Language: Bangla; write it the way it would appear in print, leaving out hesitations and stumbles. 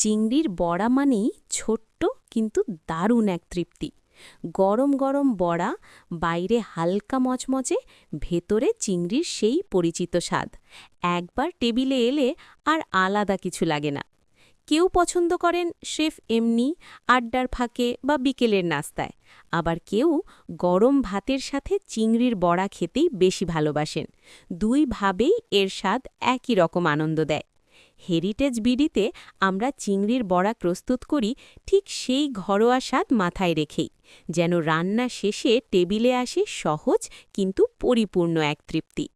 চিংড়ির বড়া মানেই ছোট্ট কিন্তু দারুণ এক তৃপ্তি। গরম গরম বড়া, বাইরে হালকা মচমচে, ভেতরে চিংড়ির সেই পরিচিত স্বাদ। একবার টেবিলে এলে আর আলাদা কিছু লাগে না। কেউ পছন্দ করেন স্রেফ এমনি আড্ডার ফাঁকে বা বিকেলের নাস্তায়, আবার কেউ গরম ভাতের সাথে চিংড়ির বড়া খেতেই বেশি ভালোবাসেন। দুইভাবেই এর স্বাদ একই রকম আনন্দ দেয়। হেরিটেজ বিডিতে আমরা চিংড়ির বড়া প্রস্তুত করি ঠিক সেই ঘরোয়া স্বাদ মাথায় রেখেই, যেন রান্না শেষে টেবিলে আসে সহজ কিন্তু পরিপূর্ণ এক তৃপ্তি।